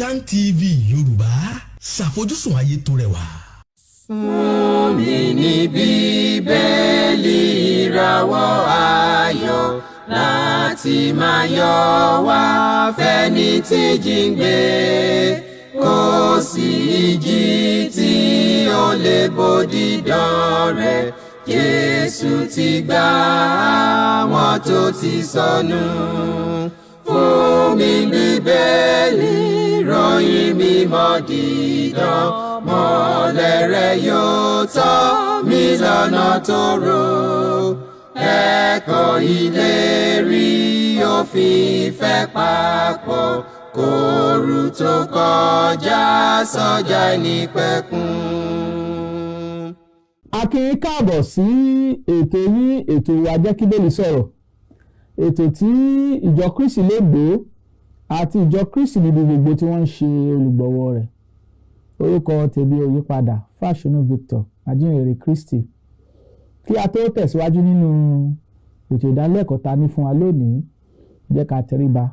KAFTAN TV Yoruba ṣàfojúsùn ayé tó rẹwà. Fún mi ní Bíbélì ìràwọ̀ ayọ̀ láti máa yọ̀ wá fẹ́ni tí jíǹgbé kò sí ìjì tí ó lè bòdì dán rẹ̀. Jésù ti gbà àwọn tó ti sọnù. Fún mi Bíbélì ìròyìn mímọ́ dídán, mọ́lẹ̀ rẹ̀ yóò tọ́ mi lọ́nà tòrò. Ẹ̀kọ́ ìlérí òfin ìfẹ́ papọ̀, kóru tó kọjá sọ́jà ìnípẹ̀kun. A kí yín káàbọ̀ sí ètò yín, ètò wa Jeki Bibeli Soro. Ètò tí ìjọ Kristi lógbó àti ìjọ Kristi níbi gbogbo tí wọ́n ń ṣe olùgbọ̀wọ́ rẹ̀. Orúkọ tèmi ò yí padà, Fasonu Victor, Ajihinrere Kristi. Kí a tó tẹ̀síwájú nínú ètò ìdánilẹ́kọ̀ọ́ ta ní fún wa lónìí, jẹ́ ká tẹríba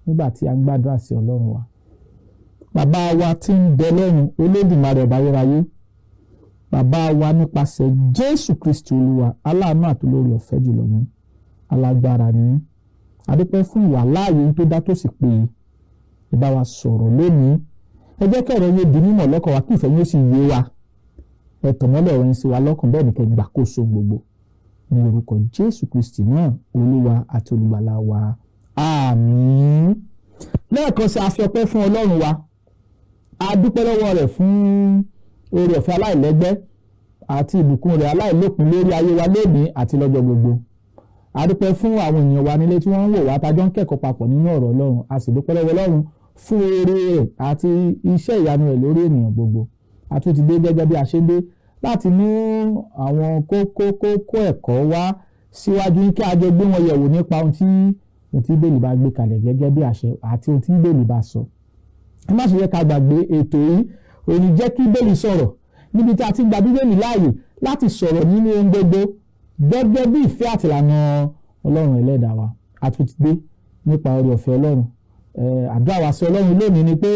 nígbà tí a ń gbàdúrà sí Ọlọ́run wa. Bàbá wa tí ń bẹ lọ́run, Olódùmarè ọba ayérayé. Bàbá wa nípasẹ̀ Jésù Kristi Olúwa, aláàánú àti olórí ọ̀fẹ́ jùlọ ní alágbára ní. A dúpẹ́ fún ìwà láàyè tó dá tó sì pé ìbá wa sọ̀rọ̀ lónìí. Ẹ jẹ́ kí ọ̀rọ̀ yẹn di mímọ̀ lọ́kàn wa, kí ìfẹ́ yóò sì yé wa. Ẹ tàn mọ́lẹ̀ ọ̀rọ̀ yẹn sí wa lọ́kàn, bẹ́ẹ̀ ni kẹ́ gbàkóso gbogbo. Ní orúkọ Jésù Kristi náà, Olúwa àti Olùgbàlà wa. Àmín. Lẹ́ẹ̀kan sí a fi ọpẹ́ fún Ọlọ́run wa. A dúpẹ́ lọ́wọ́ rẹ̀ fún oore ọ̀fẹ́ aláìlẹ́gbẹ́ àti ìbùkún rẹ̀ aláìlópin lórí ayé wa lónìí àti lọ́jọ́ gbogbo. A dúpẹ́ fún àwọn ènìyàn wa nílé tí wọ́n ń wò wá tájọ́ ń kẹ́kọ̀ọ́ papọ̀ nínú ọ̀rọ̀ Ọlọ́run. A sì dúpẹ́ lọ́wọ́ Ọlọ́run fún oore rẹ̀ àti iṣẹ́ ìyanu rẹ̀ lórí ènìyàn gbogbo. A tún ti dé gẹ́gẹ́ bí a ṣe dé láti mú àwọn kókó ẹ̀kọ́ wá síwájú kí a jọ gbé wọn yẹ̀wò nípa ohun tí Bíbélì bá gbé kalẹ̀ gẹ́gẹ́ bí àṣẹ àti ohun tí Bíbélì bá sọ. Ẹ má ṣe yẹ ká gbàgbé ètò yìí, òní Jeki Bibeli Soro, níbi tí a ti gba Bíbélì láàyè láti sọ̀rọ̀ nínú ohun gbogbo gẹ́gẹ́ bí ìfẹ́ àti ìlànà Ọlọ́run ẹlẹ́dàá wa. A tún ti dé nípa oore ọ̀fẹ́ Ọlọ́run. Àdúrà wa sí Ọlọ́run lónìí ni pé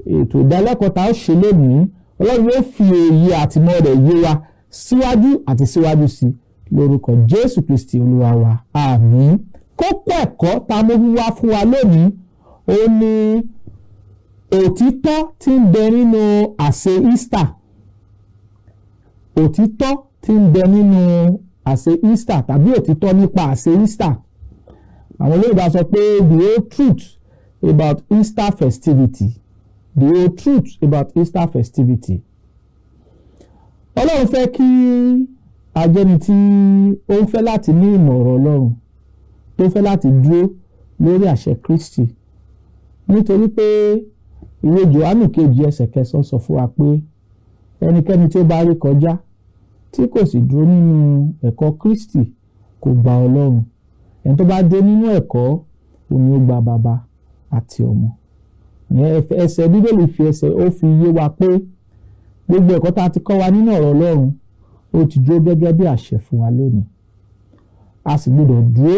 ètò ìdálẹ́kọ̀ọ́ ta ó ṣe lónìí, Ọlọ́run yóò fi òye àtìmọ́ rẹ̀ yé wa síwájú àti síwájú sí lórúkọ Jésù Kristi Olúwa wa. Àmín. Kókó ẹ̀kọ́ ta mú wá fún wa lónìí ó ní òtítọ́ tí ń bẹ nínú àsè Easter. Òtítọ́ tí ń bẹ nínú àsè Easter tàbí òtítọ́ nípa àsè Easter. Àwọn olóyìnbó sọ pé the whole truth about Easter festivity. The whole truth about Easter festivity. Ọlọ́run fẹ́ kí ajẹ́ni tí ó ń fẹ́ láti ní ìmọ̀ ọ̀rọ̀ Ọlọ́run, tó fẹ́ láti dúró lórí àṣẹ Kristi. Nítorí pé ìwé Jòhánù kejì ẹsẹ̀ 9 sọ fún wa pé ẹnikẹ́ni tí ó bá rí kọjá tí kò sì dúró nínú ẹ̀kọ́ Kristi kò gba Ọlọ́run. Ẹni tó bá dúró nínú ẹ̀kọ́ òun ni ó gba bàbá àti ọmọ. Ẹsẹ̀ Bíbélì ó fi yé wa pé gbogbo ẹ̀kọ́ tá a ti kọ́ wa nínú ọ̀rọ̀ Ọlọ́run ó ti dúró gẹ́gẹ́ bí àṣẹ fún wa lónìí. A sì gbọ́dọ̀ dúró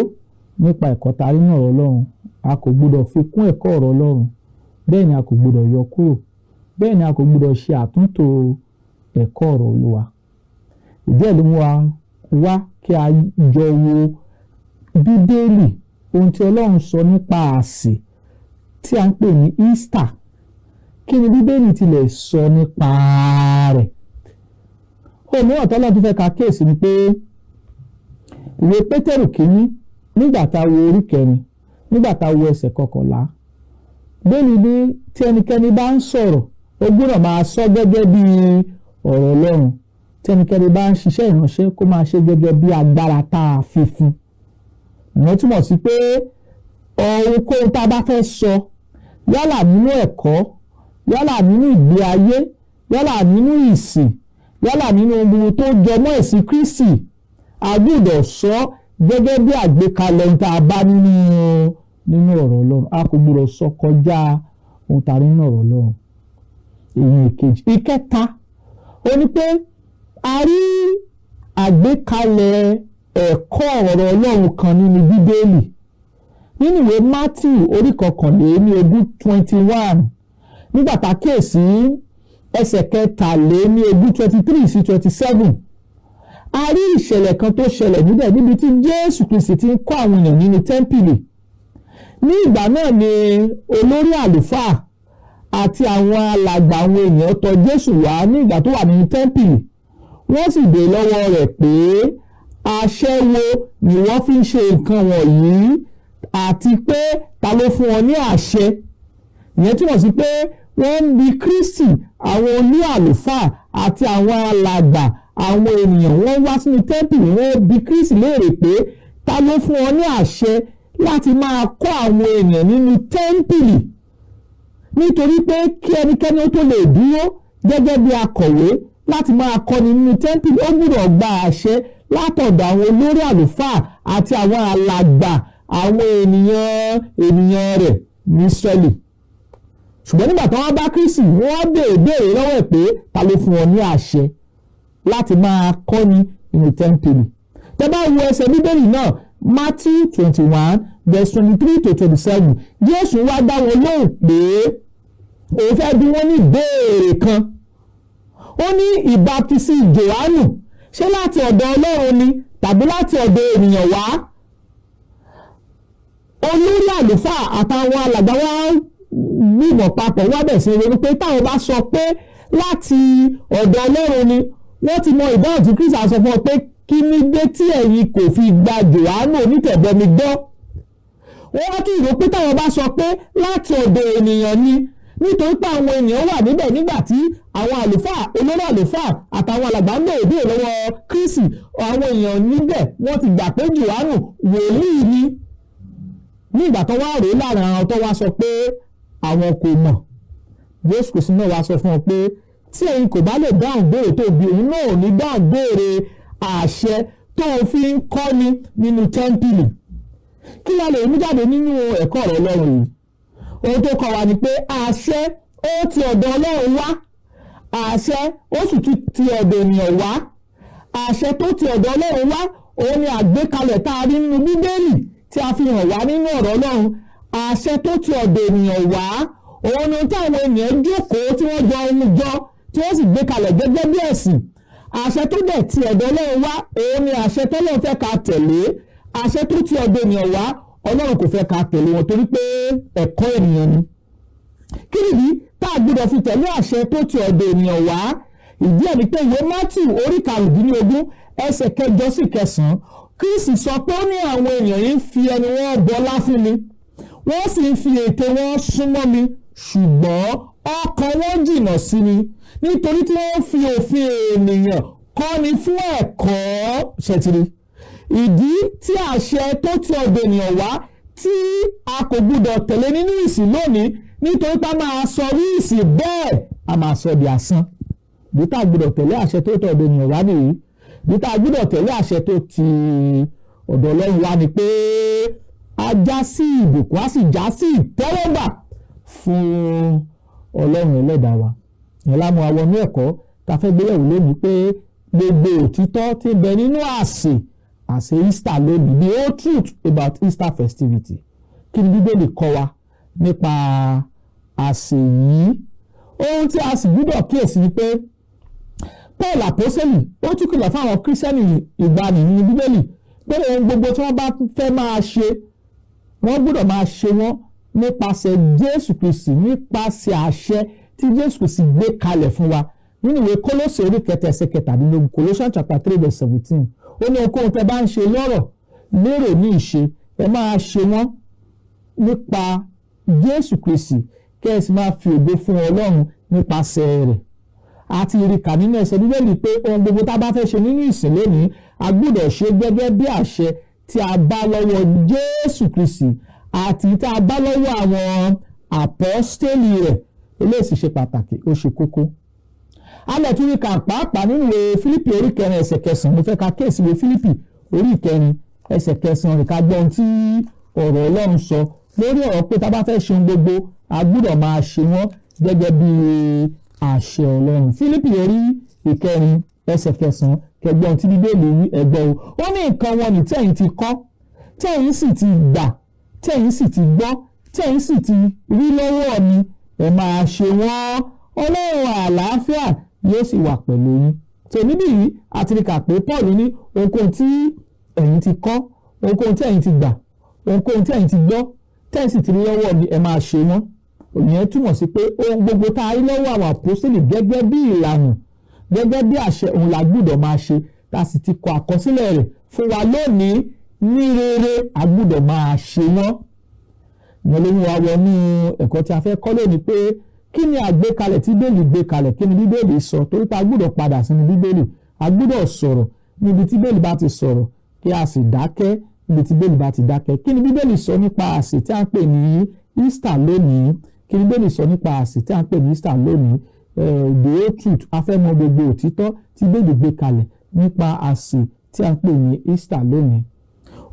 nípa ẹ̀kọ́ tá a rí nínú ọ̀rọ̀ Ọlọ́run. A kò gbọ́dọ̀ fi kún ẹ̀kọ́ ọ̀rọ̀ Ọlọ́run. Bẹ́ẹ̀ ni a kò gbọ́dọ̀ yọ kúrò. Bẹ́ẹ̀ ni a kò gbọ́dọ̀ ṣe àtúntò ẹ̀kọ́ ọ̀rọ̀ Olúwa. Ìdí ẹ̀ ló mú wa wá kí a jọ wo Bíbélì, ohun tí Ọlọ́run sọ nípa àsè tí a ń pè ní Easter. Kí ni Bíbélì tilẹ̀ sọ nípa rẹ̀? Ohun mìíràn tí Ọlọ́run tún fẹ́ ká kíyèsí ni pé ìwé Pétérù kìíní nígbà tá a wo orí 4, nígbà tá a wo ẹsẹ̀ 11. Bẹ́ẹ̀ni bí tí ẹnikẹ́ni bá ń sọ̀rọ̀, ó gbọ́dọ̀ máa sọ gẹ́gẹ́ bí ọ̀rọ̀ Ọlọ́run. Tí ẹnikẹ́ni bá ń ṣiṣẹ́ ìránṣẹ́ kó máa ṣe gẹ́gẹ́ bí agbára tá a fi fún. Ìyẹn túmọ̀ sí pé ohunkóhun tá a bá fẹ́ sọ, yálà nínú ẹ̀kọ́, yálà nínú ìgbé ayé, yálà nínú ìsìn, yálà nínú ohun tó jọmọ́ ẹ̀sìn Kristi, a gbọ́dọ̀ sọ gẹ́gẹ́ bí àgbékalẹ̀ tá a bá nínú ọ̀rọ̀ Ọlọ́run. A kò gbọ́dọ̀ sọ kọjá ohun tá a rí nínú ọ̀rọ̀ Ọlọ́run. Èyí ìkejì. Ìkẹta ó ní pé a rí àgbékalẹ̀ ẹ̀kọ́ ọ̀rọ̀ Ọlọ́run kan nínú Bíbélì. Nínú ìwé Mátíù orí 21, nígbà tá a kíyèsí ẹsẹ̀ 23 sí 27 a rí ìṣẹ̀lẹ̀ kan tó ṣẹlẹ̀ níbẹ̀ níbi tí Jésù Kristi ti ń kọ́ àwọn èèyàn nínú tẹ́ḿpìlì. Ní ìgbà náà ni olórí àlùfáà àti àwọn alàgbà àwọn èèyàn tọ̀ Jésù wá ní ìgbà tó wà nínú tẹ́ḿpìlì. Wọ́n sì béèrè lọ́wọ́ rẹ̀ pé àṣẹ wo ni wọ́n fi ń ṣe nǹkan wọ̀nyí àti pé ta ló fún wọn ní àṣẹ. Ìyẹn túmọ̀ sí pé wọ́n ń bi Kristi àwọn olórí àlùfáà àti àwọn alàgbà àwọn ènìyàn wọ́n wá sínú tẹ́ḿpìlì wọ́n bi Kristi léèrè pé ta ló fún wọn ní àṣẹ láti máa kọ́ àwọn ènìyàn nínú tẹ́ḿpìlì. Nítorí pé kí ẹnikẹ́ni ó tó lè dúró gẹ́gẹ́ bí akọ̀wé láti máa kọ́ni nínú tẹ́ḿpìlì ó gbọ́dọ̀ gba àṣẹ látọ̀dọ̀ àwọn olórí àlùfáà àti àwọn alàgbà àwọn ènìyàn rẹ̀ ní Ísírẹ́lì. Ṣùgbọ́n nígbà tí wọ́n bá Kristi wọ́n béèrè lọ́wọ́ ẹ̀ pé ta ló fún wọn ní àṣẹ láti máa kọ́ni nínú tẹ́ḿpìlì. Tẹ́ bá wo ẹsẹ̀ Bíbélì náà Matthew 21 verse 23 to 27 Jésù wá dá wọn lóhùn pé òun fẹ́ bí wọ́n ní ìbéèrè kan. Ó ní ìbátísí Jòhánù ṣé láti ọ̀dọ̀ Ọlọ́run ni tàbí láti ọ̀dọ̀ ènìyàn wá? Olórí àlùfáà àtàwọn alàgbà wá gbìmọ̀ papọ̀ wá bẹ̀ sí ronú pé táwọn bá sọ pé láti ọ̀dọ̀ Ọlọ́run ni wọ́n ti mọ ìdáhùn tí Kristi sọ fún ọ pé kí ní dé tí ẹ̀yin kò fi gba Jòhánù onítẹ̀bọmi gbọ́. Wọ́n wá tún rò pé táwọn bá sọ pé láti ọ̀dọ̀ ènìyàn ni nítorí pé àwọn ènìyàn wà níbẹ̀ nígbà tí àwọn àlùfáà olórí àlùfáà àtàwọn alàgbà ń béèrè lọ́wọ́ Kristi àwọn èèyàn níbẹ̀ wọ́n ti gbà pé Jòhánù wòlíì ni. Ní ìgbà tó wá rèé láàrin àwọn tó wá sọ pé àwọn kò mọ̀ Jésù Kristi náà wá sọ fún ọ pé tí ẹ̀yin kò bá lè dáhùn béèrè tó bí òun náà ò ní dáhùn béèrè àṣẹ tó fi ń kọ́ni nínú tẹ́ḿpìlì. Kí la lè mú jáde nínú ẹ̀kọ́ ọ̀rọ̀ Ọlọ́run yìí? Ohun tó kọ́ wa ni pé àṣẹ ó ti ọ̀dọ̀ Ọlọ́run wá, àṣẹ ó sì ti ọ̀dọ̀ ènìyàn wá. Àṣẹ tó ti ọ̀dọ̀ Ọlọ́run wá òun ni àgbékalẹ̀ tá a rí nínú Bíbélì tí a fi hàn wá nínú ọ̀rọ̀ Ọlọ́run. Àṣẹ tó ti ọ̀dọ̀ ènìyàn wá òun ni táwọn ènìyàn jókòó tí wọ́n jọ ohun jọ tí wọ́n sì gbé kalẹ̀ gẹ́gẹ́ bí ẹ̀sìn. Àṣẹ tó dẹ̀ ti ọ̀dọ̀ Ọlọ́run wá òun ni àṣẹ tọ́lọ́run fẹ́ ká tẹ̀lé. Àṣẹ tó ti ọ̀dọ̀ ènìyàn wá Ọlọ́run kò fẹ́ ká tẹ̀lé wọn torí pé ẹ̀kọ́ ènìyàn ni. Kí nìdí tá a gbọ́dọ̀ fi tẹ̀lé àṣẹ tó ti ọ̀dọ̀ ènìyàn wá? Ìdí ẹ̀ ni pé ìwé Mátíù orí 15 ẹsẹ̀ 8 sí 9 Kristi sọ pé ó ní àwọn ènìyàn yìí ń fi ẹnu wọn bọlá fún mi wọ́n sì ń fi ètè wọn súnmọ́ mi ṣùgbọ́n ọkàn wọn jìnnà sí mi nítorí tí wọ́n fi òfin ènìyàn kọ́ni fún ẹ̀kọ́ ṣẹ̀tìrì. Ìdí tí àṣẹ tó ti ọ̀dọ̀ ènìyàn wá tí a kò gbúdọ̀ tẹ̀lé nínú ìsìn lónìí nítorí pé a máa sọ rí ìsìn bẹ́ẹ̀ a máa sọ di asán. Ìdí tá a gbúdọ̀ tẹ̀lé àṣẹ tó ti ọ̀dọ̀ ènìyàn wá nìyí. Ìdí tá a gbúdọ̀ tẹ̀lé àṣẹ tó ti ọ̀dọ̀ Ọlọ́run wá ni pé a já sí ìbùkún a sì já sí ìtẹ́wọ́gbà fún Ọlọ́run ẹlẹ́dàá wa. Ìyẹn lámú àwọn ní ẹ̀kọ́ tá a fẹ́ gbé yẹ̀wò lónìí pé gbogbo òtítọ́ tí ń bẹ nínú àsè Easter lónìí the whole truth about Easter festivity. Kí ni Bíbélì kọ́ wa nípa àsè yìí? Ohun tí a sì gbọ́dọ̀ kíyèsí ni pé Paul àpọ́sẹ́lì ó tún kìlọ̀ fáwọn kírísítẹ́nì ìgbàanì nínú Bíbélì pé ohun gbogbo tí wọ́n bá fẹ́ máa ṣe wọ́n gbọ́dọ̀ máa ṣe wọ́n nípasẹ̀ Jésù Kristi nípasẹ̀ àṣẹ tí Jésù Kristi gbé kalẹ̀ fún wa nínú ìwé Kólósè orí 3 ẹsẹ̀ 17 Colossians chapter 3 verse 17 ó ní ohunkóhun tẹ́ bá ń ṣe lọ́rọ̀ lérò ní ìṣe ẹ máa ṣe wọ́n nípa Jésù Kristi kẹ́ ẹ sì máa fi ògo fún Ọlọ́run nípasẹ̀ rẹ̀. Àti ìrìkà nínú ẹsẹ̀ Bíbélì pé ohun gbogbo tá a bá fẹ́ ṣe nínú ìsìn lónìí a gbọ́dọ̀ ṣe gẹ́gẹ́ bí àṣẹ tí a bá lọ́wọ́ Jésù Kristi àti tá a bá lọ́wọ́ àwọn àpọ́stélì rẹ̀. Eléyìí sì ṣe pàtàkì ó ṣe kókó. Alẹ́ tún rí kan pàápàá nínú ìwé Fílípì orí 4 ẹsẹ̀ 9 mo fẹ́ ka kéèsì ìwé Fílípì orí 4 ẹsẹ̀ 9 rẹ̀ ká gbọ́ ohun tí ọ̀rọ̀ Ọlọ́run sọ lórí ọ̀rọ̀ pé tá a bá fẹ́ ṣe ohun gbogbo a gbọ́dọ̀ máa ṣe wọ́n gẹ́gẹ́ bí àṣẹ Ọlọ́run. Fílípì orí 4 ẹsẹ̀ 9 kẹgbọ́n tí Bíbélì wí ẹgbọ́ ó ní nǹkan wọn ní tẹ̀yin ti kọ́ tẹ̀yin sì ti gbà tẹ̀yin sì ti gbọ́ tẹ̀yin sì ti rí lọ́wọ́ mi ẹ máa ṣe wọ́n, Ọlọ́run àlàáfíà yóò sì wà pẹ̀lú yín. So níbí yìí a ti rí kà pé Paul ní ohunkóhun tí ẹ̀yin ti kọ́, ohunkóhun tí ẹ̀yin ti gbà, ohunkóhun tí ẹ̀yin ti gbọ́, tẹ́ẹ̀ sì ti rí lọ́wọ́ mi, ẹ máa ṣe wọ́n. Ìyẹn túmọ̀ sí pé ohun gbogbo tá a rí lọ́wọ́ àwọn àpọ́sítélì gẹ́gẹ́ bí ìlànà, gẹ́gẹ́ bí àṣẹ, òun la gbọ́dọ̀ máa ṣe, tá a sì ti kọ àkọsílẹ̀ rẹ̀ fún wa lónìí ní rere, a gbọ́dọ̀ máa ṣe wọ́n. Ìyẹn ló mú wa wọnú ẹ̀kọ́ tí a fẹ́ kọ́ lónìí pé kí ni àgbékalẹ̀ tí Bíbélì gbé kalẹ̀, kí ni Bíbélì sọ, torí pé a gbọ́dọ̀ padà sínú Bíbélì, a gbọ́dọ̀ sọ̀rọ̀ níbi tí Bíbélì bá ti sọ̀rọ̀, kí a sì dákẹ́ níbi tí Bíbélì bá ti dákẹ́. Kí ni Bíbélì sọ nípa àsè tí a ń pè ní Easter lónìí? Kí ni Bíbélì sọ nípa àsè tí a ń pè ní Easter lónìí? The whole truth, a fẹ́ mọ gbogbo òtítọ́ tí Bíbélì gbé kalẹ̀ nípa àsè tí a ń pè ní Easter lónìí.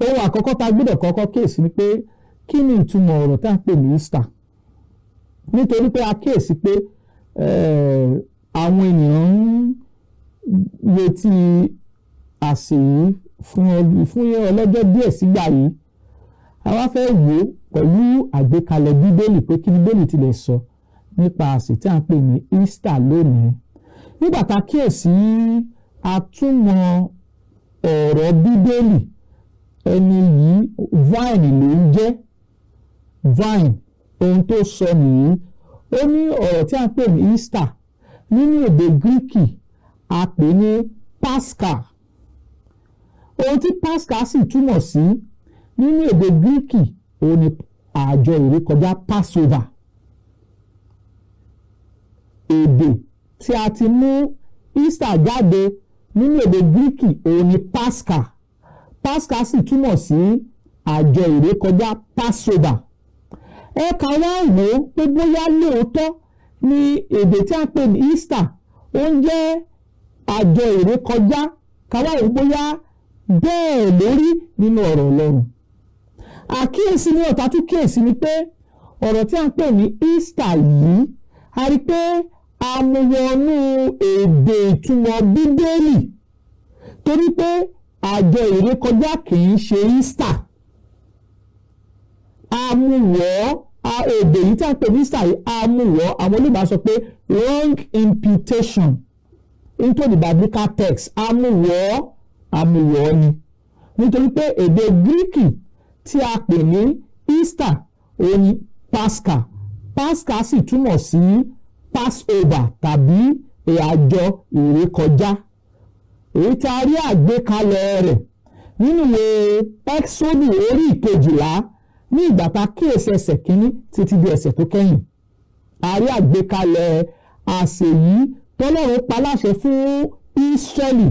Ohun àkọ́kọ́ tá a gbọ́dọ̀ kọ́kọ́ kíyèsí ni pé kí ni ìtumọ̀ ọ̀rọ̀ tí a ń pè ní Easter? Nítorí pé a kíyèsí pé àwọn ènìyàn ń retí àsè yìí fún ọlọ́jọ́ díẹ̀ sígbà yìí. A wá fẹ́ wò ó pẹ̀lú àgbékalẹ̀ Bíbélì pé kí ni Bíbélì tilẹ̀ sọ nípa àsè tí a ń pè ní Easter lónìí. Nígbà tá a kíyèsí àtúmọ̀ ọ̀rọ̀ Bíbélì, ẹni yìí vine ló ń jẹ́ vine. Ohun tó sọ nìyí, ó ní ọ̀rọ̀ tí a ń pè ní Easter nínú èdè Gíríkì a pè ní Pascha. Ohun tí Pascha sì túmọ̀ sí nínú èdè Gíríkì òun ni àjọ ìrékọjá Passover. Èdè tí a ti mú Easter jáde nínú èdè Gíríkì òun ni Pascha. Pascha sì túmọ̀ sí àjọ ìrékọjá Passover. Ẹ ká wá wò ó pé bóyá lóòótọ́ ni èdè tí a pè ní Easter ó ń jẹ́ àjọ ìrékọjá, ká wá wò ó bóyá bẹ́ẹ̀ lórí nínú ọ̀rọ̀ Ọlọ́run. Àkíyèsí ní ọ̀tá tún kíyèsí ni pé ọ̀rọ̀ tí a ń pè ní Easter yìí, a rí pé a mú wọnú èdè ìtumọ̀ Bíbélì, torí pé àjọ ìrékọjá kì í ṣe Easter. Amúwọ̀ èdè yìí tí a ń pè ní Easter yìí, amúwọ̀, àwọn olùbá sọ pé wrong imputation into the biblical text. Amúwọ̀ ni, nítorí pé èdè Gíríkì tí a pè ní Easter òun ni Pascha. Pascha sì túmọ̀ sí Passover tàbí àjọ ìrékọjá. Èyí tí a rí àgbékalẹ̀ rẹ̀ nínú ìwé Ẹ́kísódù orí 12 ní ìgbà tá a kíyèsí ẹsẹ̀ kínní títí di ẹsẹ̀ tó kẹ́yìn. A rí àgbékalẹ̀ àsè yìí tọ́lọ́run pa láṣẹ fún Ísírẹ́lì.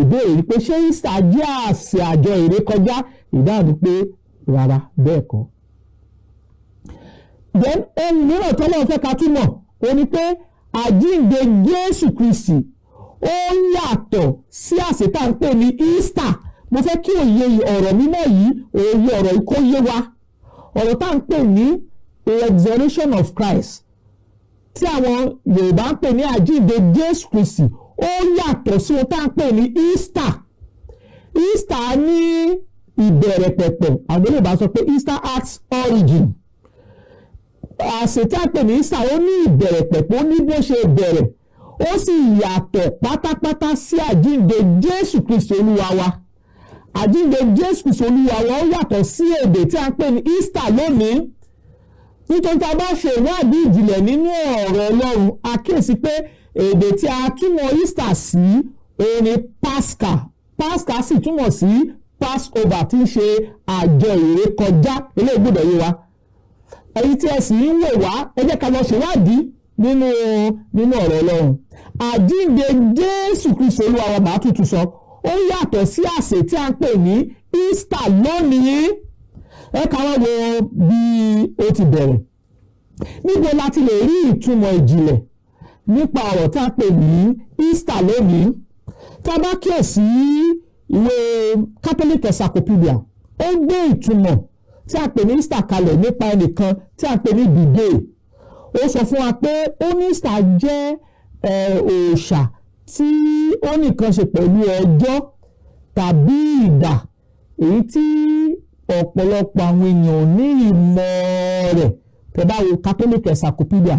Ìbéèrè ni pé ṣé Easter jẹ́ àsè àjọ ìrékọjá? Ìdáhùn ni pé rárá, bẹ́ẹ̀ kọ́. Then ohun mìíràn tọ́lọ́run fẹ́ ká túmọ̀ ó ní pé àjíǹde Jésù Kristi ó yàtọ̀ sí àsè tá à ń pè ní Easter. Mo fẹ́ kí òye ọ̀rọ̀ mímọ́ yìí, òye ọ̀rọ̀ yìí kó yé wa. Ọ̀rọ̀ tá à ń pè ní resurrection of Christ, tí àwọn Yorùbá ń pè ní àjíǹde Jésù Kristi, ó yàtọ̀ sí ohun tá à ń pè ní Easter. Easter ní ìbẹ̀rẹ̀ pẹ̀pẹ̀, àwọn Yorùbá sọ pé Easter has origin. Àsè tí a pè ní Easter ó ní ìbẹ̀rẹ̀ pẹ̀pẹ̀, ó ní bó ṣe bẹ̀rẹ̀, ó sì yàtọ̀ pátápátá sí àjíǹde Jésù Kristi Olúwa wa. Àjíǹde Jésù Kristi Olúwa wa ó yàtọ̀ sí èdè tí a pè ní Easter lónìí. Nítorí tí a bá ṣe ìwádìí ìjìnlẹ̀ nínú ọ̀rọ̀ Ọlọ́run, a kíyèsí pé èdè tí a túmọ̀ Easter sí òun ni Pascha. Pascha sì túmọ̀ sí Passover, tí ń ṣe àjọ ìrékọjá. Eléyìí gbọ́dọ̀ yé wa. Èyí tí ẹ sì ń wò wá, ẹ jẹ́ ká lọ ṣèwádìí nínú ọ̀rọ̀ Ọlọ́run. Àjíǹde Jésù Kristi Olúwa wa màá tútù sọ, ó yàtọ̀ sí àsè tí a ń pè ní Easter lónìí. Ẹ ká wá wo bí ó ti bẹ̀rẹ̀. Níbo la ti lè rí ìtumọ̀ ìjìnlẹ̀ nípa ọ̀rọ̀ tí a ń pè ní Easter lónìí? Tá a bá kíyèsí ìwé Catholic Encyclopedia, ó gbé ìtumọ̀ tí a pè ní Easter kalẹ̀ nípa ẹnìkan tí a pè ní Bibeli. Ó sọ fún wa pé Easter jẹ́ òòṣà tí ó nìkan ṣe pẹ̀lú ọjọ́ tàbí ìgbà, èyí tí ọ̀pọ̀lọpọ̀ àwọn èèyàn ní ìmọ̀ rẹ̀ tẹ́ bá wo Catholic Encyclopedia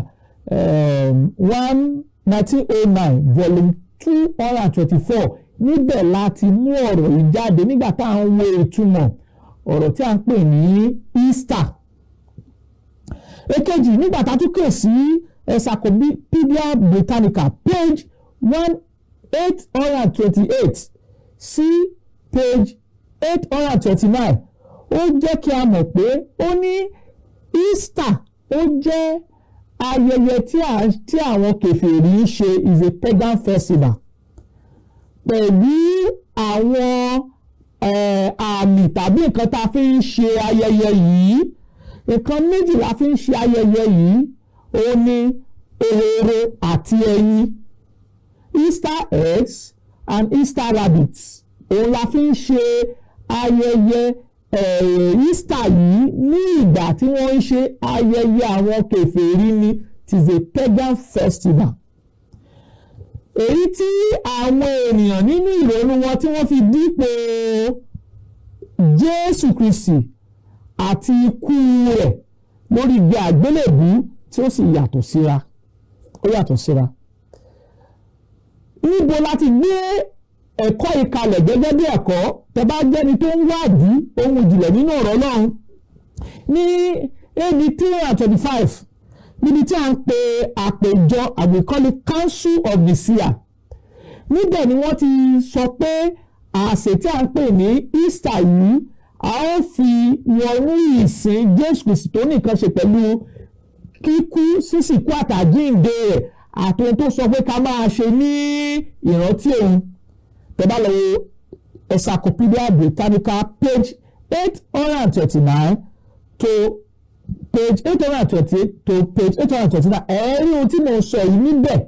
1909 volume 224 níbẹ̀ láti mú ọ̀rọ̀ yìí jáde nígbà tá à ń wo ìtumọ̀ ọ̀rọ̀ tí a ń pè ní Easter. Èkejì, nígbà tá a tún kè sí Encyclopedia Britannica page 828 sí page 829 ó jẹ́ kí a mọ̀ pé ó ní Easter ó jẹ́ ayẹyẹ tí àwọn kèfèrí ń ṣe is a pagan festival pẹ̀lú àwọn àmì tàbí nǹkan tá a fi ń ṣe ayẹyẹ yìí. Nǹkan méjì la fi ń ṣe ayẹyẹ yìí ó ní ehoro àti ẹyin, Easter eggs and Easter rabbits. Òun la fi ń ṣe ayẹyẹ Easter yìí ní ìgbà tí wọ́n ń ṣe ayẹyẹ àwọn kèfèrí ni, it is a pagan festival. Èyí tí àwọn ènìyàn nínú ìrònú wọn tí wọ́n fi dípò Jésù Kristi àti ikú rẹ̀ lórí igi àgbélébùú tí ó sì yàtọ̀ síra. Ó yàtọ̀ síra. Níbo láti gbé ẹ̀kọ́ ìkalẹ̀ gẹ́gẹ́ bí ẹ̀kọ́ tẹ́ bá jẹ́ni tó ń wádìí ohun ìjìnlẹ̀ nínú ọ̀rọ̀ Ọlọ́run ní AD 325 níbi tí a ń pe àpéjọ àgbékọ́lé Council of Nicaea. Níbẹ̀ ni wọ́n ti sọ pé àsè tí a ń pè ní Easter yìí a ó fi wọnú ìsìn Jésù Kristi tó nìkan ṣe pẹ̀lú kíkú, sísìnkú àtàjíǹde rẹ̀ àti ohun tó sọ pé ká máa ṣe ní ìrántí òun. Tẹ́ bá lọ wo Encyclopedia Britannica page 829 to page 828 to page 829 ẹ̀rí ohun tí mo sọ yìí níbẹ̀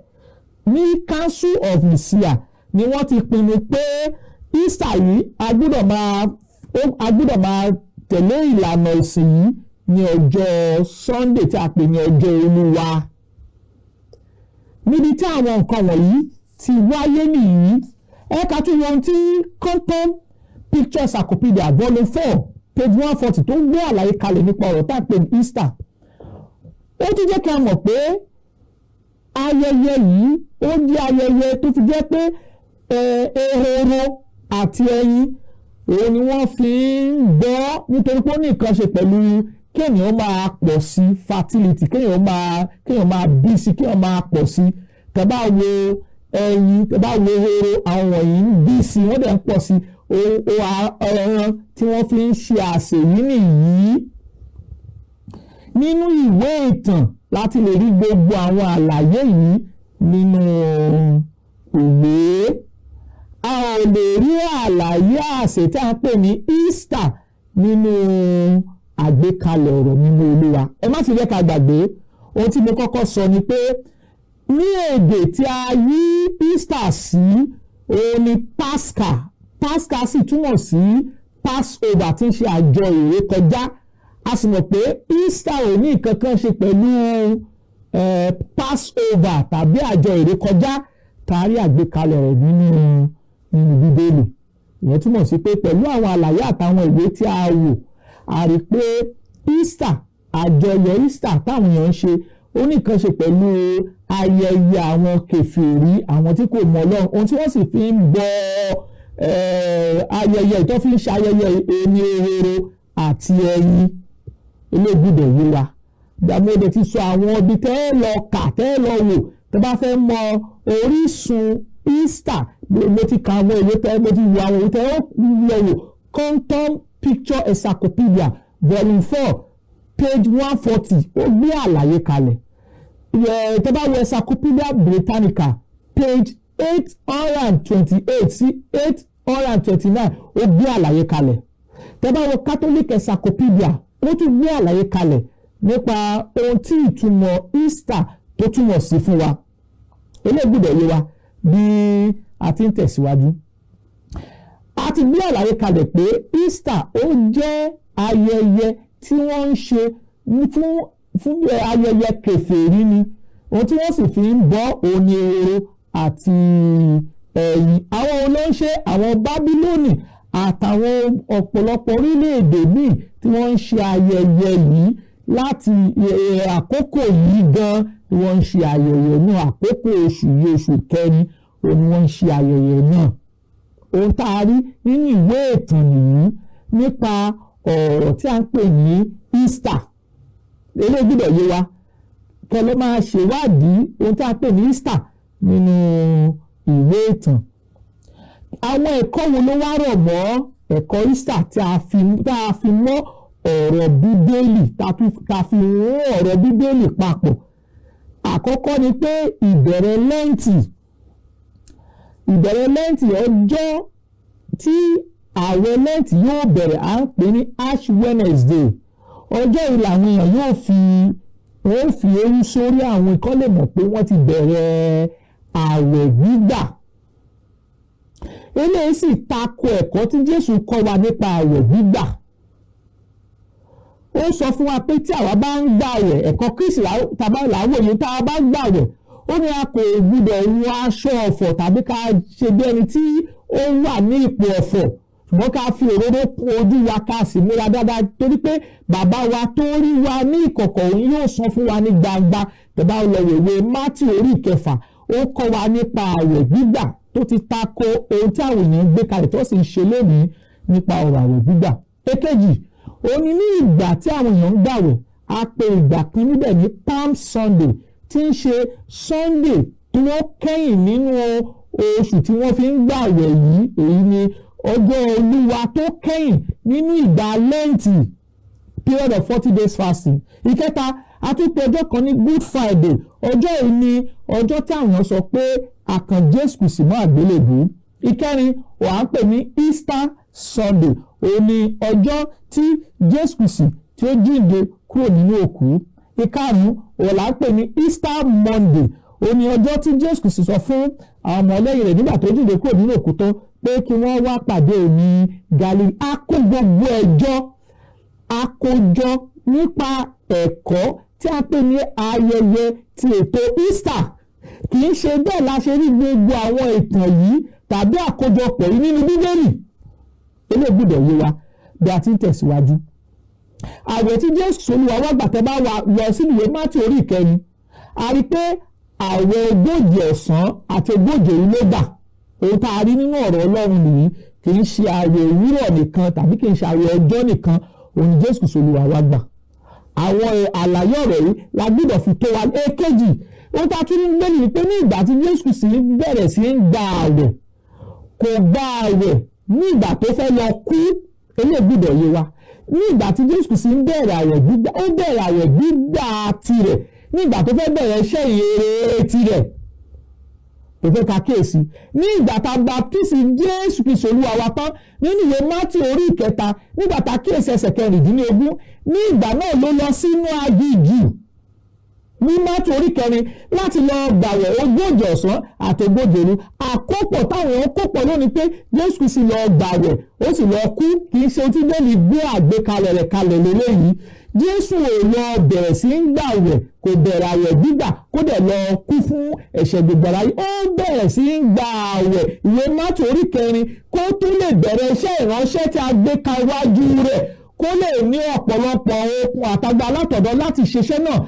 ní Council of Nicaea ni wọ́n ti pinnu pé Easter yìí a gbọ́dọ̀ máa tẹ̀lé ìlànà ìsìn yìí ní ọjọ́ Sunday tí a pè ní ọjọ́ Olúwa. Níbi tí àwọn nǹkan wọ̀nyí ti wáyé nìyí. Ẹ̀ka tún wọn tí KAFTAN Picture Encyclopedia volume 4 page 140 tó ń gbé àlàyé kalẹ̀ nípa ọ̀rọ̀ tá a pè ní Easter. Ó tún jẹ́ kí a mọ̀ pé ayẹyẹ yìí ó jẹ́ ayẹyẹ tó fi jẹ́ pé ehoro àti ẹyin òun ni wọ́n fi ń gbọ́ nítorí pé ó ní nǹkan ṣe pẹ̀lú kéèyàn máa pọ̀ sí fertility, kéèyàn máa bí sí, kéèyàn máa pọ̀ sí. Tẹ́ bá wo ẹyin, tẹ́ bá wo ehoro, àwọn wọ̀nyí ń bí sí, wọ́n dẹ̀ ń pọ̀ sí. Ẹran tí wọ́n fi ń ṣe àsè yìí nìyí. Nínú ìwé ìtàn láti lè rí gbogbo àwọn àlàyé yìí nínú ìwé. A ò lè rí àlàyé àsè tí a ń pè ní Easter nínú àgbékalẹ̀ ọ̀rọ̀ nínú Olúwa. Ẹ má sì jẹ́ ká gbàgbé ohun tí mo kọ́kọ́ sọ ni pé ní èdè tí a yí Easter sí òun ni Pascha sì túmọ̀ sí Passover tí ń ṣe àjọ ìrékọjá. A sì mọ̀ pé Easter ò ní nǹkan kan ṣe pẹ̀lú Passover tàbí àjọ ìrékọjá tàrí àgbékalẹ̀ rẹ̀ nínú Bíbélì. Ìyẹn túmọ̀ sí pé pẹ̀lú àwọn àlàyé àtàwọn ìwé tí a wò a rí pé Easter, àjọyọ̀ Easter táwọn èèyàn ń ṣe ó ní nǹkan ṣe pẹ̀lú ayẹyẹ àwọn kèfèrí, àwọn tí kò mọ Ọlọ́run, ohun tí wọ́n sì fi ń bọ ayẹyẹ tó fi ń ṣe ayẹyẹ ẹni ehoro àti ẹyin. Elégbùdọ̀ yìí wa gbàmọ́dé ti sọ àwọn ibi tẹ́ lọ kà tẹ́ lọ wò tẹ́ bá fẹ́ mọ orísun Easter. Mo ti ka àwọn ìwé tẹ́, mo ti wo àwọn ìwé tẹ́ lọ wò KAFTAN Picture Encyclopedia volume 4 page 140 ó gbé àlàyé kalẹ̀. Tẹ́ bá wo Encyclopedia Britannica page 828 sí 829 ó gbé àlàyé kalẹ̀. Tẹ́ bá wo Catholic Encyclopedia ó tún gbé àlàyé kalẹ̀ nípa ohun tí ìtumọ̀ Easter tó túmọ̀ sí fún wa. Elégbùdọ̀ yé wa bí a ti ń tẹ̀síwájú. A ti gbé àlàyé kalẹ̀ pé Easter ó jẹ́ ayẹyẹ tí wọ́n ń ṣe fún ayẹyẹ kèfèrí ni. Ohun tí wọ́n sì fi ń bọ òní ehoro àti ẹyin. Àwọn olóńṣe àwọn Bábílónì àtàwọn ọ̀pọ̀lọpọ̀ orílẹ̀-èdè míì tí wọ́n ń ṣe ayẹyẹ yìí láti àkókò yìí gan ni wọ́n ń ṣe ayẹyẹ náà. Àkókò oṣù yìí, oṣù kẹrin òun ni wọ́n ń ṣe ayẹyẹ náà. Ohun tá a rí nínú ìwé ìtàn nìyí nípa ọ̀rọ̀ tí a ń pè ní Easter. Eléyìí gbọ́dọ̀ yé wa kẹ́ ló máa ṣèwádìí ohun tí a ń pè ní Easter nínú ìwé ìtàn. Àwọn ẹ̀kọ́ wo ló wá rọ̀ mọ́ ẹ̀kọ́ Easter tí a fi mọ́ ọ̀rọ̀ Bíbélì, tá a fi rún ọ̀rọ̀ Bíbélì papọ̀? Àkọ́kọ́ ni pé ìbẹ̀rẹ̀ Lẹ́ǹtì ọjọ́ tí àwẹ̀ Lẹ́ǹtì yóò bẹ̀rẹ̀ à ń pè ní Ash Wednesday. Ọjọ́ yìí làwọn èèyàn wọ́n fi eérú sórí àwọn ikọ́ lè mọ̀ pé wọ́n ti bẹ̀rẹ̀ àwẹ̀ gbígbà. Eléyìí sì tako ẹ̀kọ́ tí Jésù kọ́ wa nípa àwẹ̀ gbígbà. Ó sọ fún wa pé tí àwa bá ń gbààwẹ̀, ẹ̀kọ́ Kristi tàbá làwòye tá a bá gbààwẹ̀, ó ní a kò gbọdọ̀ wọ aṣọ ọ̀fọ̀ tàbí ká ṣe bí ẹni tí ó wà ní ipò ọ̀fọ̀, ṣùgbọ́n ká fi òróró kún ojú wa ká sì múra dáadáa, torí pé bàbá wa tó rí wa ní ìkọ̀kọ̀ òun yóò san fún wa ní gbangba. Tẹ̀bá lọ ìwé Mátíù orí 9, ó kọ́ wa nípa àwẹ̀ gbígbà tó ti tako ohun tí àwọn èèyàn gbé kalẹ̀ tó sì ń ṣe lónìí nípa ọ̀rọ̀ àwẹ̀ gbígbà. Èkejì, ó ní ìgbà tí àwọn èèyàn ń gbàwẹ̀, a pè ìgbà kan níbẹ̀ ní Palm Sunday, tí ń ṣe Sunday tí wọ́n kẹ́yìn nínú oṣù tí wọ́n fi ń gbàwẹ̀ yìí. Èyí ni ọjọ́ Olúwa tó kẹ́yìn nínú ìgbà Lẹ́ǹtì, period of 40 days fasting. Ìkẹta, a tún pè ọjọ́ kan ní Good Friday. Ọjọ́ yìí ni ọjọ́ tí àwọn sọ pé a kan Jésù Kristi mọ́ àgbélébùú. Ìkẹrin, wà á pè ní Easter Sunday. Òun ni ọjọ́ tí Jésù Kristi tí ó jíǹde kúrò nínú òkú. Ìkarùn-ún, òun là ń pè ní Easter Monday. Òun ni ọjọ́ tí Jésù Kristi sọ fún àwọn ọmọlẹ́yìn rẹ̀ nígbà tó jíǹde kúrò nínú òkú tán pé kí wọ́n wá pàdé òun ní Galilee. A kó gbogbo ẹjọ́ àkójọ nípa ẹ̀kọ́ tí a pè ní ayẹyẹ ti ètò Easter. Kì í ṣe bẹ́ẹ̀ la ṣe rí gbogbo àwọn ìtàn yìí tàbí àkójọpọ̀ yìí nínú Bíbélì. Eléyìí gbọ́dọ̀ yé wa bí a ti ń tẹ̀síwájú. Àwẹ̀ tí Jésù Olúwa wá gbà tẹ́ bá wà lọ sínú ìwé Mátíù orí 9, a rí pé àwẹ̀ 40 ọ̀sán àti 40 òru ló gbà. Ohun tá a rí nínú ọ̀rọ̀ Ọlọ́run nìyí, kì í ṣe àwẹ̀ òwúrọ̀ nìkan tàbí kì í ṣe àwẹ̀ ọjọ́ nìkan. Òun ni Jésù Olúwa wá gbà. Àwọn àlàyé ọ̀rọ̀ yìí la gbọ́dọ̀ fi tó wa. Èkejì, ohun tá a tún ń gbé nìyí pé ní ìgbà tí Jésù sì bẹ̀rẹ̀ sí ń gba àwẹ̀, kò gba àwẹ̀ ní ìgbà tó fẹ́ lọ kú. Eléyìí gbọ́dọ̀ yé wa. Ní ìgbà tí Jésù sì ń bẹ̀rẹ̀ àwẹ̀ gbígbà, ó bẹ̀rẹ̀ àwẹ̀ gbígbà tirẹ̀ ní ìgbà tó fẹ́ bẹ̀rẹ̀ iṣẹ́ ìyèrè tirẹ̀. Tó fẹ́ ka kíyèsí, ní ìgbà tá a baptisi Jésù Kristi Olúwa wa tán nínú ìwé Mátíù orí 9, nígbà tá a kíyèsí ẹsẹ̀ 16, ní ìgbà náà ló lọ sínú aginjù ní Mátíù orí 9 láti lọ gbàwẹ̀ 40 ọ̀sán àti 40 òru. Àkópọ̀ táwọn kópọ̀ lónìí pé Jésù Kristi lọ gbàwẹ̀ ó sì lọ kú, kì í ṣe ohun tí Bíbélì gbé àgbékalẹ̀ rẹ̀ kalẹ̀ lélẹ́yìí. Jésù ò lọ bẹ̀rẹ̀ sí ń gbàwẹ̀, kò bẹ̀rẹ̀ àwẹ̀ gbígbà kó dẹ̀ lọ kú fún ẹ̀ṣẹ̀ gbogbo aráyé. Ó bẹ̀rẹ̀ sí ń gba àwẹ̀. Ìwé Mátíù orí 9 kó tó lè bẹ̀rẹ̀ iṣẹ́ ìránṣẹ́ tí a gbé ka iwájú rẹ̀, kó lè ní ọ̀pọ̀lọpọ̀ okun àtagbà látọ̀dọ̀ láti ṣiṣẹ́ náà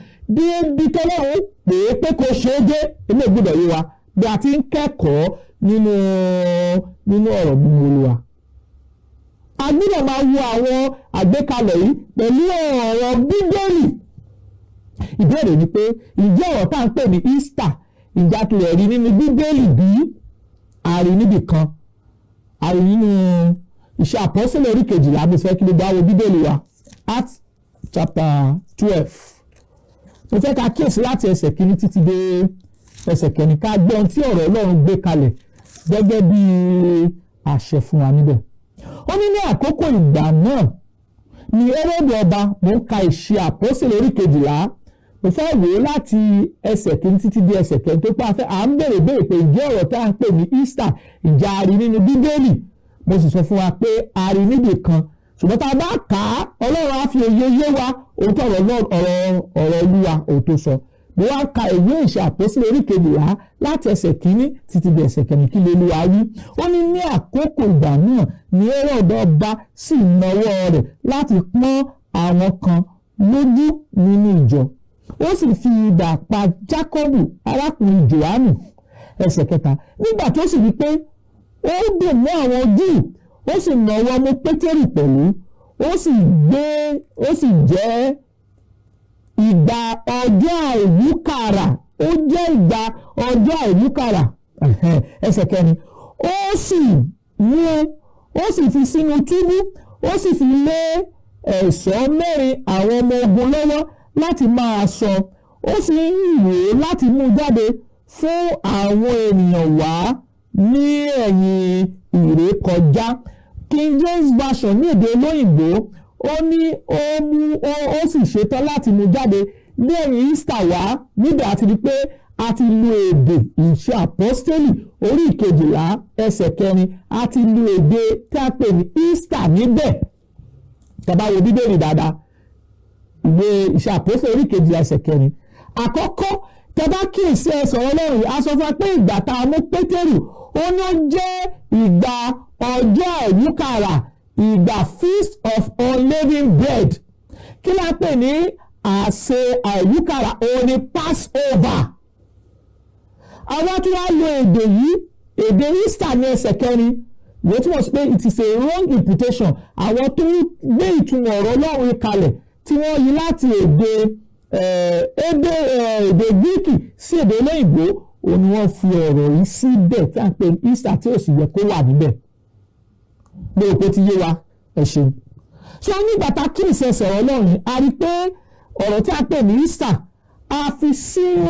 bí tọ́lọ́run pé kò ṣe é dé. Ilé gbọ́dọ̀ yé wa bí a ti ń kẹ́kọ̀ọ́ nínú ọ̀rọ̀ mímọ́ Olúwa. A gbọ́dọ̀ máa wo àwọn àgbékalẹ̀ yìí pẹ̀lú ọ̀rọ̀ Bíbélì. Ìbéèrè ni pé ǹjẹ́ ọ̀rọ̀ tá à ń pè ní Easter ìjákulẹ̀ rí nínú Bíbélì bí? A rí níbì kan. A rí nínú Iṣẹ́ Àpọ́sítélì orí 12. Mo fẹ́ kí ló bá wo Bíbélì wa. Acts chapter 12. Mo fẹ́ ká kíyèsí láti ẹsẹ̀ 1 títí dé ẹsẹ̀ 9 ká gbọ́ ohun tí ọ̀rọ̀ Ọlọ́run gbé kalẹ̀ gẹ́gẹ́ bí àṣẹ fún wa níbẹ̀. Ó ní àkókò ìgbà náà ni Hẹ́rọ́dù ọba, mo ń ka Iṣẹ́ Àpọ́sítélì orí 12. Mo fẹ́ wò ó láti ẹsẹ̀ 1 títí dé ẹsẹ̀ 9 tó pàfẹ́ à ń béèrè pé ìjẹ́ ọ̀rọ̀ tá à ń pè ní Easter ìjà a rí nínú Bíbélì. Mo sì sọ fún wa pé a rí níbì kan, ṣùgbọ́n tá a bá kà á Ọlọ́run á fi òye yé wa ohun tó ọ̀rọ̀ Olúwa ohun tó sọ. Mo wá ka ìwé Iṣẹ́ Àpọ́sítélì orí 12 láti ẹsẹ̀ 1 títí dé ẹsẹ̀ 9 kí l'Olúwa wí. Ó ní àkókò ìgbà náà ni Hẹ́rọ́dù ọba sì nawọ́ rẹ̀ láti pọ́n àwọn kan lójú nínú ìjọ, ó sì fi idà pa Jákọ́bù arákùnrin Jòhánù. Ẹsẹ̀ 3, nígbà tó sì rí pé ó dùn mọ́ àwọn Júù, ó sì nawọ́ mú Pétérù pẹ̀lú, ó sì jẹ́ ìgbà ọjọ́ àìwúkàrà, ó jẹ́ ìgbà ọjọ́ àìwúkàrà. Ẹsẹ̀ 4, ó sì mú, ó sì fi sínú túbú, ó sì fi lé ẹ̀ṣọ́ 4 àwọn ọmọ ogun lọ́wọ́ láti máa ṣọ́, ó sì ń rò láti mú jáde fún àwọn ènìyàn wá ní ẹ̀yìn ìrékọjá. King James Version ní èdè olóyìnbó ó ní ó sì ṣetán láti mú jáde lẹ́yìn Easter wá. Níbẹ̀ àti rí pé a ti lo èdè ìṣe àpọ́stélì orí 12 ẹsẹ̀ 4, a ti lo èdè tí a pè ní Easter níbẹ̀. Tàbá wo Bíbélì dáadáa, ìwé ìṣe àpọ́stélì orí 12 ẹsẹ̀ 4. Àkọ́kọ́ tẹ́bá kíyèsí ẹsẹ̀ Ọlọ́run, a sọ fún wa pé ìgbà tá a mú Pétérù ó ní ó jẹ́ ìgbà ọjọ́ àìwúkàrà, ìgbà Feast of Unleavened Bread. Kí la pè ní àsè àìwúkàrà? Òun ni Passover. Àwọn tí wọ́n lo èdè yìí, èdè Easter ní ẹsẹ̀ 4, ìwé tí wọ́n sọ pé it is a wrong imputation. Àwọn tó gbé ìtumọ̀ ọ̀rọ̀ Ọlọ́run kalẹ̀ tí wọ́n yí láti èdè Gíríkì sí èdè olóyìnbó, òun ni wọ́n fi ọ̀rọ̀ yìí síbẹ̀ tí a ń pè ní Easter tí ò sì yẹ kó wà níbẹ̀. Bí o pé ti yé wa, ẹ ṣeun. So nígbà tá a kí ìṣẹ̀ṣẹ̀ Ọlọ́run, a rí pé ọ̀rọ̀ tí a pè ní Easter a fi sínú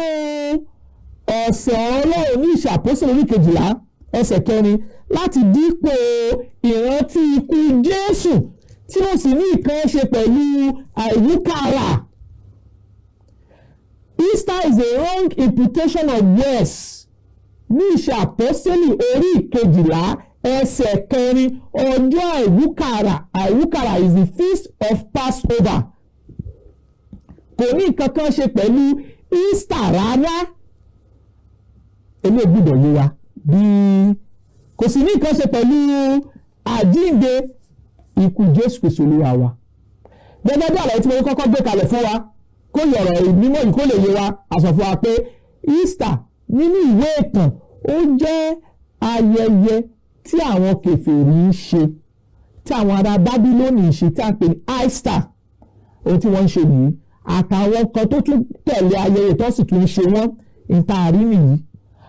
ọ̀sẹ̀ Ọlọ́run ní ìṣe àpọ́stélì orí 12 ẹsẹ̀ 4 láti dípò ìrántí ikú Jésù tí ó sì ní nǹkan ṣe pẹ̀lú àìwúkàrà. Easter is a wrong imputation of words. Ní ìṣe àpọ́stélì orí 12 ẹsẹ̀ 4, ọjọ́ àìwúkàrà is the feast of Passover. Kò ní nǹkan kan ṣe pẹ̀lú Easter rárá. Eléyìí gbọ́dọ̀ yé wa bí kò sì ní nǹkan ṣe pẹ̀lú àjíǹde ikú Jésù Kristi Olúwa wa. Gẹ́gẹ́ bí àlàyé tí mo kọ́kọ́ gbé kalẹ̀ fún wa kó yọ̀rọ̀ mímọ́ yìí kó lè yé wa, a sọ fún wa pé Easter nínú ìwé ìtàn ó jẹ́ ayẹyẹ tí àwọn kèfèrí ń ṣe, tí àwọn ará Bábílónì ń ṣe, tí a pè ní Easter. Ohun tí wọ́n ń ṣe nìyí, àtàwọn kan tó tún tẹ̀lé ayẹyẹ tó sì tún ń ṣe wọ́n ìtaàrí nìyí.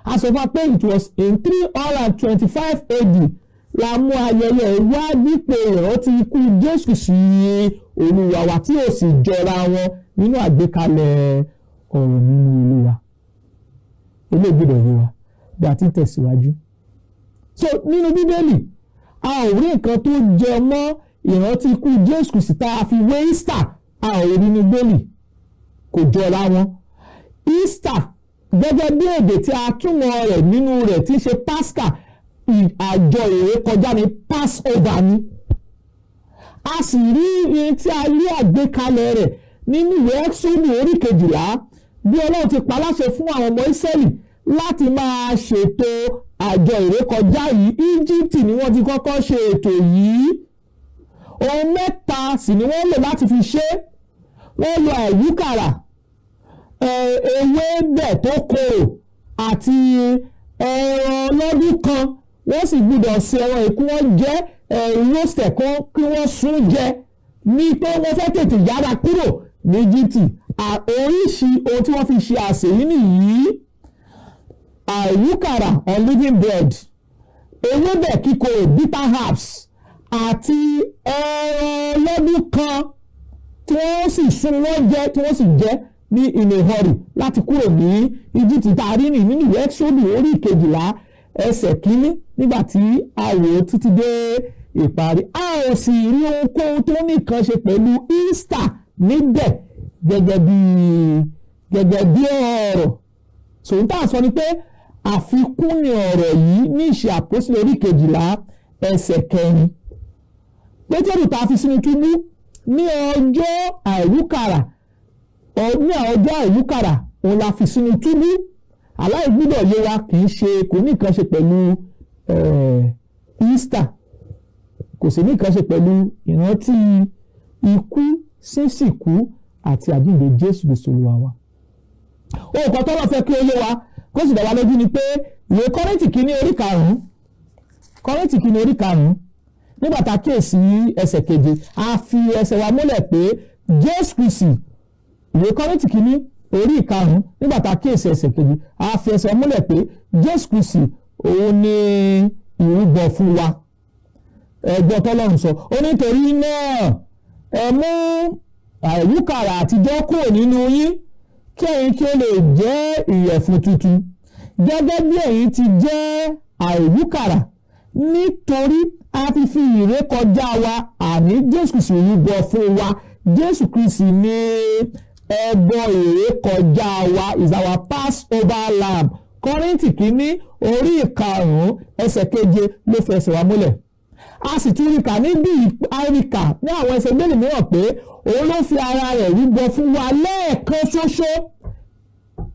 A sọ fún wa pé it was in 325 AD la mú ayẹyẹ wá dípò ìrántí ikú Jésù sí Olúwa wa tí ó sì jọra wọn nínú àgbékalẹ̀ ọ̀rọ̀ nínú Olúwa. Eléyìí gbọ́dọ̀ yé wa bí a ti ń tẹ̀síwájú. So nínú Bíbélì a ò rí nǹkan tó jẹ mọ́ ìrántí ikú Jésù Kristi tá a fi wé Easter, a ò rí nínú Bíbélì, kò jọra wọn. Easter gẹ́gẹ́ bí èdè tí a túmọ̀ rẹ̀ nínú rẹ̀ tí ń ṣe Pascha, àjọ ìrékọjá ni Passover ni. A sì rí ihun tí a rí àgbékalẹ̀ rẹ̀ nínú ìwé Ẹ́kísódù orí 12 bí Ọlọ́run ti pa láṣẹ fún àwọn ọmọ Ísírẹ́lì láti máa ṣètò àjọ ìrékọjá yìí. Íjíbítì ni wọ́n ti kọ́kọ́ ṣe ètò yìí. Ohun 3 sì ni wọ́n lò láti fi ṣe. Wọ́n lo àìwúkàrà, ewébẹ̀ tó korò àti ẹran lọ́dún kan. Wọ́n sì gbọ́dọ̀ ṣe ẹran ìkú wọn jẹ́ roasted kan kí wọ́n sún jẹ ní pé wọ́n fẹ́ tètè yára kúrò ní Íjíbítì. Oríṣi ohun tí wọ́n fi ṣe àsè yìí nìyí: àìwúkàrà unleavened bread, ewébẹ̀ kíkorò bitter herbs àti ẹran lọ́dún kan tí wọ́n sì sún wọ́n jẹ tí wọ́n sì jẹ ní in a hurry láti kúrò ní Íjíbítì. Tá a rí nínú ìwé Ẹ́kísódù orí 12 ẹsẹ̀ 1 nígbà tí a wò ó títí dé ìparí. A ò sì rí ohunkóhun tó ní nǹkan ṣe pẹ̀lú Easter níbẹ̀ gẹ́gẹ́ bí ọ̀rọ̀. Sòun tá a sọ ni pé àfikún ni ọ̀rọ̀ yìí ní ìṣe àpọ́stélì orí 12 ẹsẹ̀ 4. Pétérù tá a fi sínú túbú ní ọjọ́ àìwúkàrà, òun la fi sínú túbú. Aláìgbọ́dọ̀ yé wa kì í ṣe, kò ní nǹkan ṣe pẹ̀lú Easter, kò sì ní nǹkan ṣe pẹ̀lú ìrántí ikú, sísìnkú àti àjíǹde Jésù Kristi Olúwa wa. Ohun kan tọ́lọ́ fẹ́ kí ó yé wa kó sì dá wa lójú ni pé ìwé Kọ́ríńtì kìíní orí 5 Kọ́ríńtì kìíní orí 5 nígbà tá a kíyèsí ẹsẹ̀ 7 a fi ẹsẹ̀ wa múlẹ̀ pé Jésù Kristi, ìwé Kọ́ríńtì kìíní orí 5 nígbà tá a kíyèsí ẹsẹ̀ 7 a fi ẹsẹ̀ wa múlẹ̀ pé Jésù Kristi òun ni ìrúbọ fún wa. Ẹgbọ́n tọ́lọ́run sọ ó nítorí náà ẹ mú àìwúkàrà àtijọ́ kúrò nínú yín kí ẹ̀yin kí ó lè jẹ́ ìyẹ̀fun tuntun gẹ́gẹ́ bí ẹ̀yin ti jẹ́ àìwúkàrà, nítorí a ti fi ìrékọjá wa àní Jésù Kristi rúbọ fún wa. Jésù Kristi ní ẹbọ ìrékọjá wa, is our Passover lamb. Kọ́ríńtì kìíní orí 5 ẹsẹ̀ 7 ló fẹsẹ̀ wa múlẹ̀. A sì tún rí kà níbi àríkà ní àwọn ẹsẹ̀ mélòó mìíràn pé òun ló fi ara rẹ̀ rúbọ fún wa lẹ́ẹ̀kan ṣoṣo.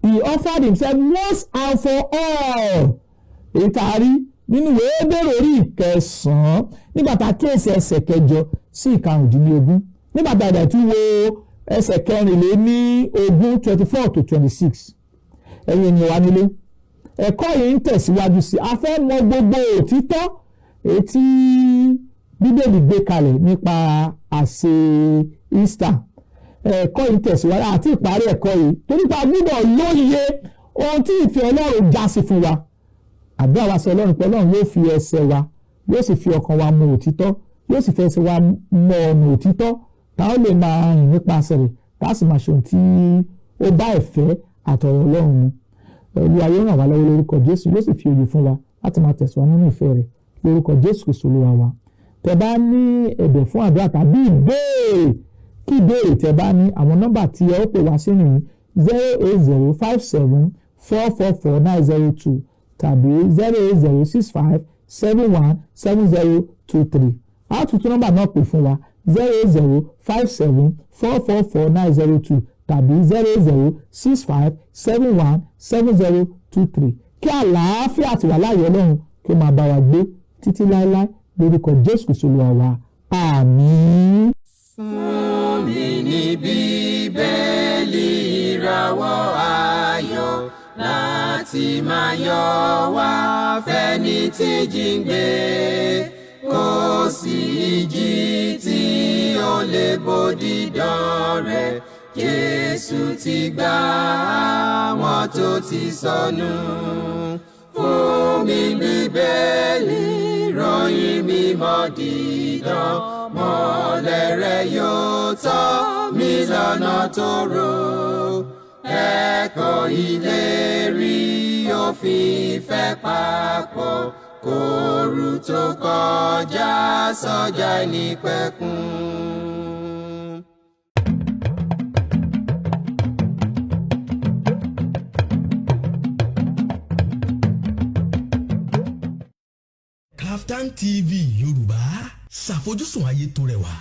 He offered himself once and for all. Èyí tá a rí nínú ìwé Hébérù orí 9 nígbà tá a kíyèsí ẹsẹ̀ 8 sí 19. Nígbà tá a dẹ̀ tún wo ẹsẹ̀ 24 to 26. Ẹ̀yin ènìyàn wa nílé, ẹ̀kọ́ yìí ń tẹ̀síwájú sí a fẹ́ mọ gbogbo òtítọ́ èyí tí Bíbélì gbé kalẹ̀ nípa àsè Easter. Ẹ̀kọ́ yìí ń tẹ̀síwájú àti ìparí ẹ̀kọ́ yìí torí pé a gbọ́dọ̀ lóye ohun tí ìfẹ́ Ọlọ́run já sí fún wa. Àdúrà wa sí Ọlọ́run pé Ọlọ́run yóò fi ẹsẹ̀ wa, yóò sì fi ọkàn wa mọ òtítọ́, yóò sì fi ẹsẹ̀ wa mọ ọ̀nà òtítọ́ táwọn lè máa rìn nípasẹ̀ rẹ̀ tá a sì máa ṣe ohun tí ó bá ìfẹ́ àtọ̀rọ̀ Ọlọ́run mu. Olúwa yóò ràn wá lọ́wọ́ lórúkọ Jésù, yóò sì fi òye fún wa láti máa tẹ̀síwájú nínú ìfẹ́ rẹ̀ lórúkọ Jésù Kristi Olúwa wa. Tẹ́ bá ní ẹ̀bẹ̀ fún àdúrà tàbí ìbéèrè, kí ìbéèrè tẹ́ bá ní, àwọn nọ́mbà tí ẹ ó pè wá sínú yìí 08057444902 tàbí 08065717023. A tún tún nọ́mbà náà pè fún wa 08057444902 tàbí 08065717023. Kí àlàáfíà àti wà láàyè Ọlọ́run kí ó máa bá wa gbé títí láéláé lórúkọ Jésù Kristi Olúwa wa. Àmín. Fún mi ní Bíbélì ìràwọ̀ ayọ̀ láti máa yọ̀ wá fẹ́ni tí jíǹde, kò sí ìjì tí ó lè bòdì dán rẹ̀. Jésù ti gbà àwọn tó ti sọnù. Fún mi Bíbélì ìròyìn mímọ́ dídán, mọ́lẹ̀ rẹ̀ yóò tọ́ mi lọ́nà tòrò. Ẹ̀kọ́ ìlérí òfin ìfẹ́ papọ̀, kóru tó kọjá sọ́jà ìnípẹ̀kun. KAFTAN TV Yorùbá, ṣàfojúsùn ayé tó rẹwà.